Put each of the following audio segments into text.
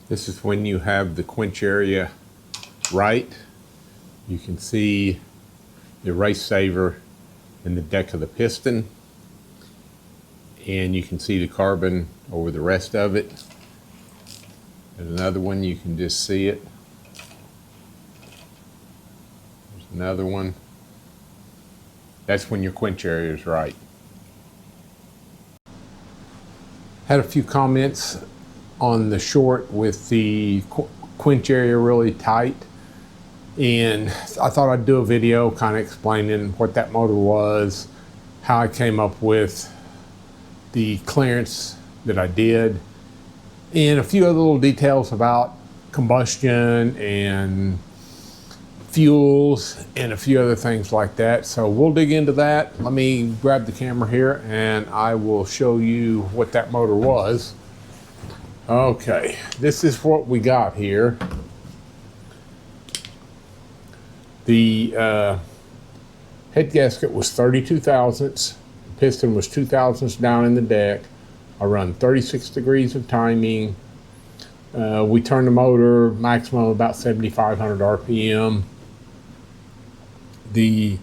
This is when you have the quench area right. You can see the erase saver in the deck of the piston, and you can see the carbon over the rest of it. There's another one, you can just see it. There's another one. That's when your quench area is right. Had a few comments on the short with the quench area really tight, and I thought I'd do a video kind of explaining what that motor was, how I came up with the clearance that I did, and a few other little details about combustion and fuels and a few other things like that. So we'll dig into that. Let me grab the camera here and I will show you what that motor was. Okay, this is what we got here. The head gasket was 32 thousandths, piston was 2 thousandths down in the deck. I run 36 degrees of timing. We turn the motor maximum about 7,500 RPM. The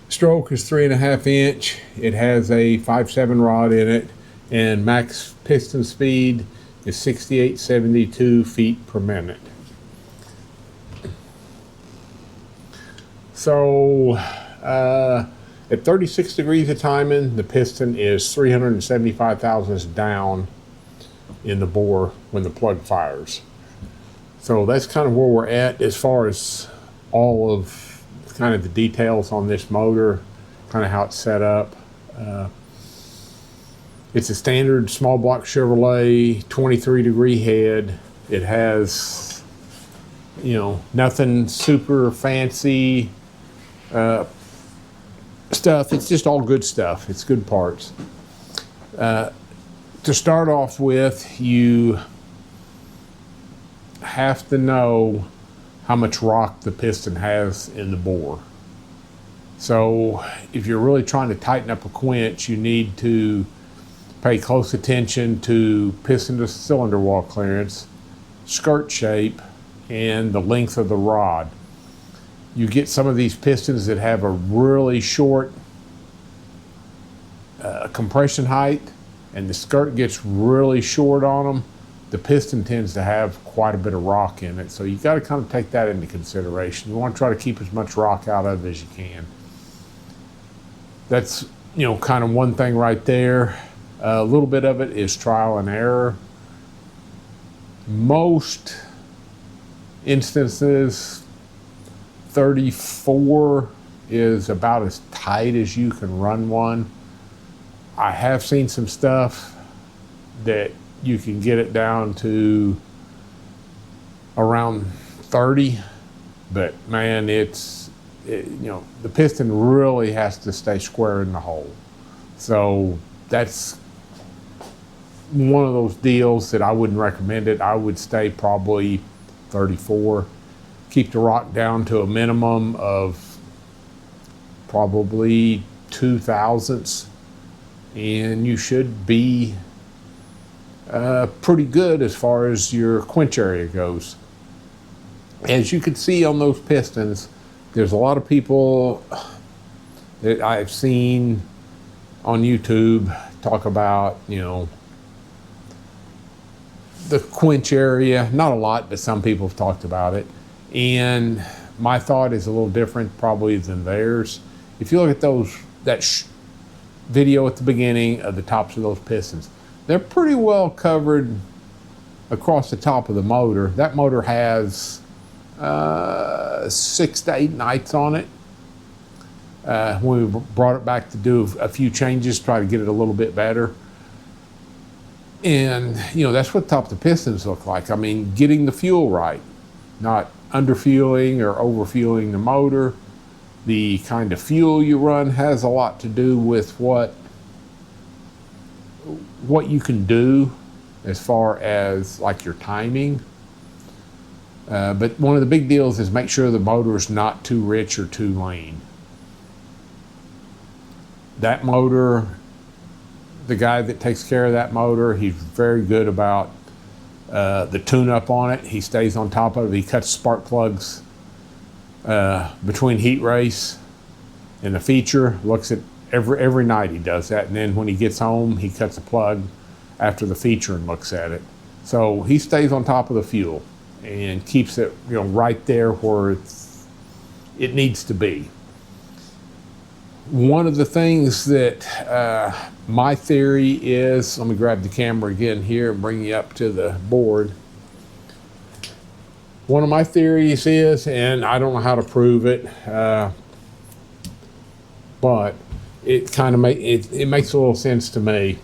stroke is 3.5 inch. It has a 5.7 rod in it, and max piston speed is 6872 feet per minute. So at 36 degrees of timing, the piston is 375 thousandths down in the bore when the plug fires. So that's kind of where we're at as far as all of kind of the details on this motor, kind of how it's set up. It's a standard small block Chevrolet 23 degree head. It has, you know, nothing super fancy stuff. It's just all good stuff. It's good parts. To start off with, you have to know how much rock the piston has in the bore. So if you're really trying to tighten up a quench, you need to pay close attention to piston to cylinder wall clearance, skirt shape, and the length of the rod. You get some of these pistons that have a really short compression height, and the skirt gets really short on them. The piston tends to have quite a bit of rock in it, so you got to kind of take that into consideration. You want to try to keep as much rock out of it as you can. That's, you know, kind of one thing right there. A little bit of it is trial and error. Most instances, 34 is about as tight as you can run one. I have seen some stuff that you can get it down to around 30, but man, you know, the piston really has to stay square in the hole. So that's one of those deals that I wouldn't recommend it. I would stay probably 34. Keep the rock down to a minimum of probably 2 thousandths, and you should be pretty good as far as your quench area goes. As you can see on those pistons, there's a lot of people that I've seen on YouTube talk about, you know, the quench area. Not a lot, but some people have talked about it. And my thought is a little different probably than theirs. If you look at that video at the beginning of the tops of those pistons, they're pretty well covered across the top of the motor. That motor has 6 to 8 nights on it. When we brought it back to do a few changes, try to get it a little bit better. And, you know, that's what the top of the pistons look like. I mean, getting the fuel right, not underfueling or overfueling the motor. The kind of fuel you run has a lot to do with what you can do as far as like your timing. But one of the big deals is make sure the motor is not too rich or too lean. That motor, the guy that takes care of that motor, he's very good about the tune-up on it. He stays on top of it. He cuts spark plugs between heat race and the feature. Looks at every night he does that, and then when he gets home, he cuts a plug after the feature and looks at it. So he stays on top of the fuel and keeps it, right there where it needs to be. One of the things that my theory is, let me grab the camera again here and bring you up to the board. One of my theories is, and I don't know how to prove it, but it kind of it makes a little sense to me.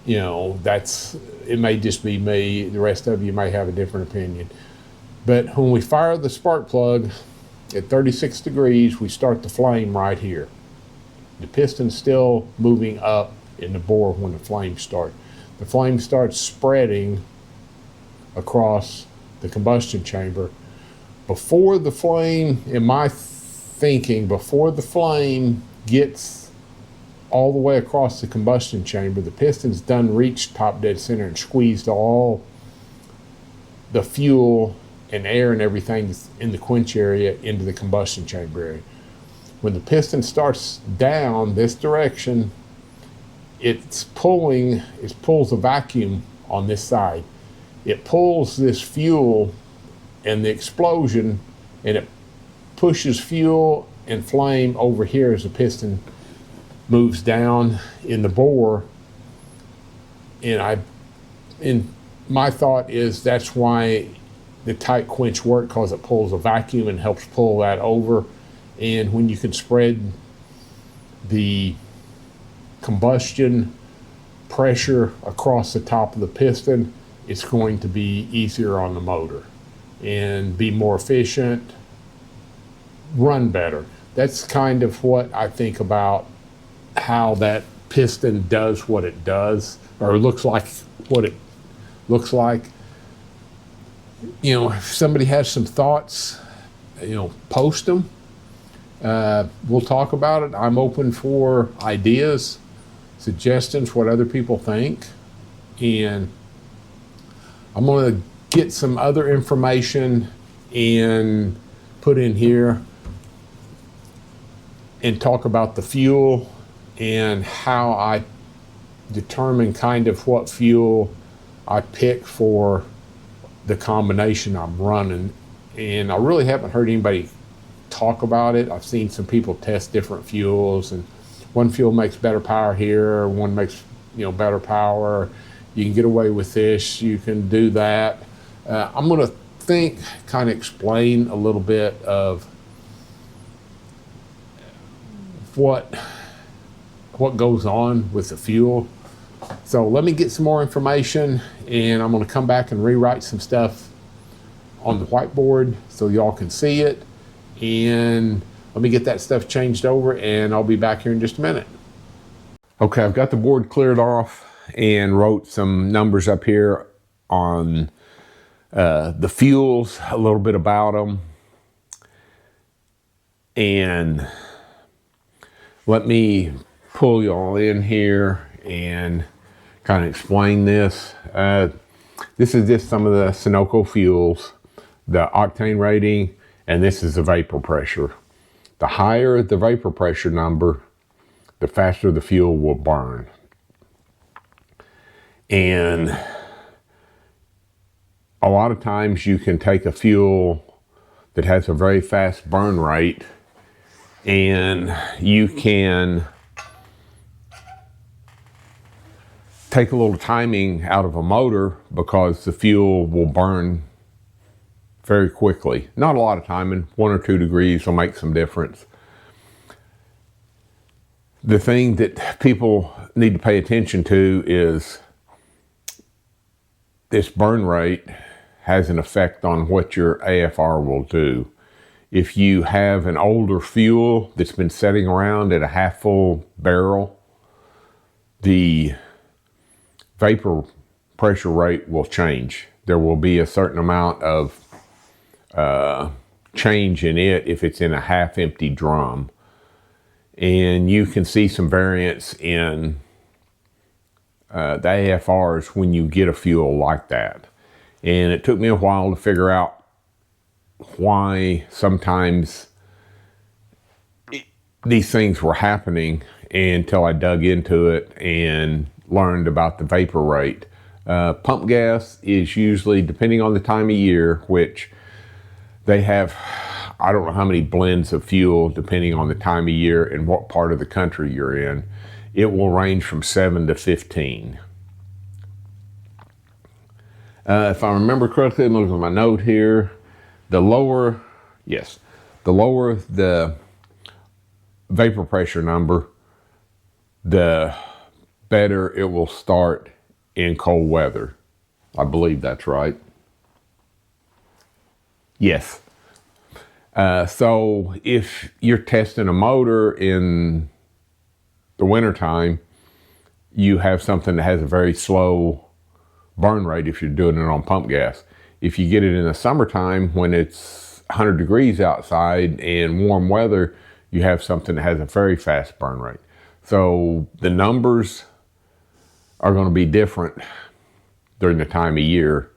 It may just be me. The rest of you may have a different opinion. But when we fire the spark plug at 36 degrees, we start the flame right here. The piston's still moving up in the bore when the flames start. The flame starts spreading across the combustion chamber. Before the flame, in my thinking, before the flame gets all the way across the combustion chamber, the piston's done reached top dead center and squeezed all the fuel and air and everything in the quench area into the combustion chamber area. When the piston starts down this direction, it pulls a vacuum on this side. It pulls this fuel and the explosion, and it pushes fuel and flame over here as the piston moves down in the bore. And my thought is that's why the tight quench works, because it pulls a vacuum and helps pull that over. And when you can spread the combustion pressure across the top of the piston, it's going to be easier on the motor and be more efficient, run better. That's kind of what I think about how that piston does what it does, or looks like what it looks like. If somebody has some thoughts, post them. We'll talk about it. I'm open for ideas, suggestions, what other people think. And I'm going to get some other information and put in here and talk about the fuel and how I determine kind of what fuel I pick for the combination I'm running. And I really haven't heard anybody talk about it. I've seen some people test different fuels, and one fuel makes better power here, one makes better power. You can get away with this, you can do that. I'm going to kind of explain a little bit of what goes on with the fuel. So let me get some more information, and I'm going to come back and rewrite some stuff on the whiteboard so y'all can see it. And let me get that stuff changed over, and I'll be back here in just a minute. Okay, I've got the board cleared off and wrote some numbers up here on the fuels, a little bit about them. And let me pull y'all in here and kind of explain this. This is just some of the Sunoco fuels, the octane rating, and this is the vapor pressure. The higher the vapor pressure number, the faster the fuel will burn. And a lot of times you can take a fuel that has a very fast burn rate, and you can take a little timing out of a motor because the fuel will burn very quickly. Not a lot of timing, 1 or 2 degrees will make some difference. The thing that people need to pay attention to is this burn rate has an effect on what your AFR will do. If you have an older fuel that's been sitting around at a half full barrel, the vapor pressure rate will change. There will be a certain amount of change in it if it's in a half empty drum. And you can see some variance in the AFRs when you get a fuel like that. And it took me a while to figure out why sometimes these things were happening until I dug into it and learned about the vapor rate. Pump gas is usually, depending on the time of year, which they have, I don't know how many blends of fuel depending on the time of year and what part of the country you're in. It will range from 7 to 15. If I remember correctly, I'm looking at my note here. The lower the vapor pressure number, the better it will start in cold weather. I believe that's right. Yes. So if you're testing a motor in the wintertime, you have something that has a very slow burn rate if you're doing it on pump gas. If you get it in the summertime when it's 100 degrees outside and warm weather, you have something that has a very fast burn rate. So the numbers are going to be different during the time of year,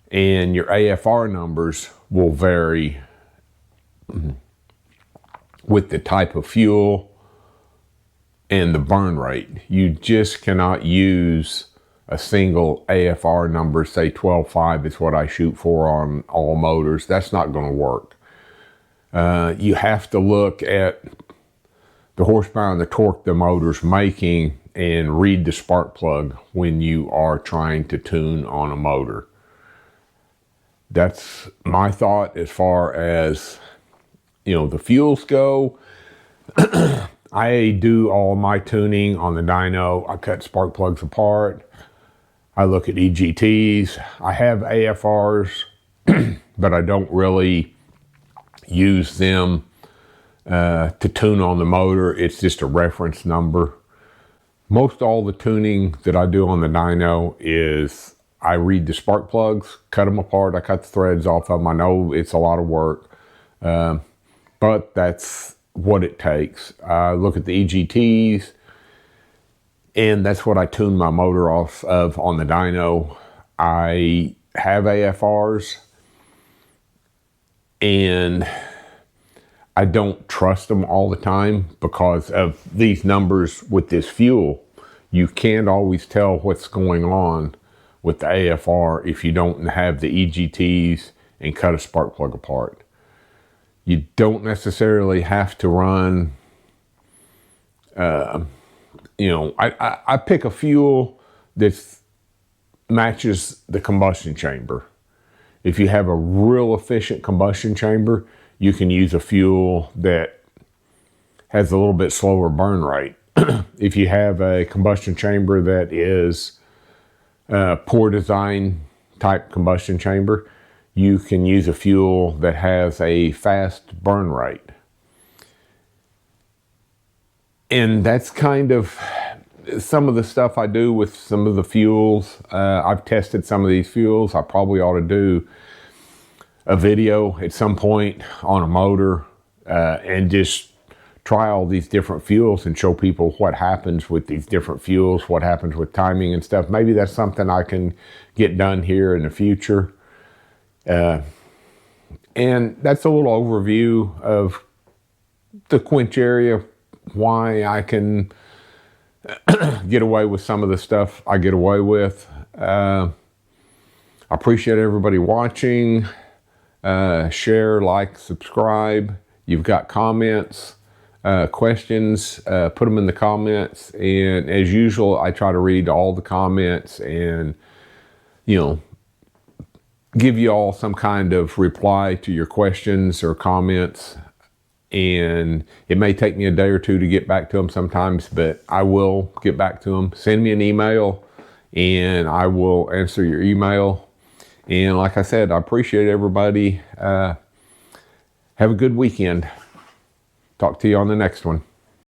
and your AFR numbers will vary with the type of fuel and the burn rate. You just cannot use a single AFR number, say 12.5 is what I shoot for on all motors. That's not going to work. You have to look at the horsepower and the torque the motor's making and read the spark plug when you are trying to tune on a motor. That's my thought as far as, the fuels go. I do all my tuning on the dyno. I cut spark plugs apart. I look at EGTs. I have AFRs, but I don't really use them to tune on the motor. It's just a reference number. Most all the tuning that I do on the dyno is I read the spark plugs, cut them apart. I cut the threads off of them. I know it's a lot of work, but that's what it takes. I look at the EGTs, and that's what I tune my motor off of on the dyno. I have AFRs, and I don't trust them all the time because of these numbers with this fuel. You can't always tell what's going on with the AFR if you don't have the EGTs and cut a spark plug apart. You don't necessarily have to run I pick a fuel that matches the combustion chamber. If you have a real efficient combustion chamber, you can use a fuel that has a little bit slower burn rate. If you have a combustion chamber that is poor design type combustion chamber, you can use a fuel that has a fast burn rate. And that's kind of some of the stuff I do with some of the fuels. I've tested some of these fuels. I probably ought to do a video at some point on a motor and just try all these different fuels and show people what happens with these different fuels, what happens with timing and stuff. Maybe that's something I can get done here in the future. And that's a little overview of the Quench area, why I can get away with some of the stuff I get away with. I appreciate everybody watching. Share, like, subscribe. You've got comments, questions, put them in the comments. And as usual, I try to read all the comments and, give you all some kind of reply to your questions or comments. And it may take me a day or two to get back to them sometimes, but I will get back to them. Send me an email and I will answer your email. And like I said, I appreciate everybody. Have a good weekend. Talk to you on the next one.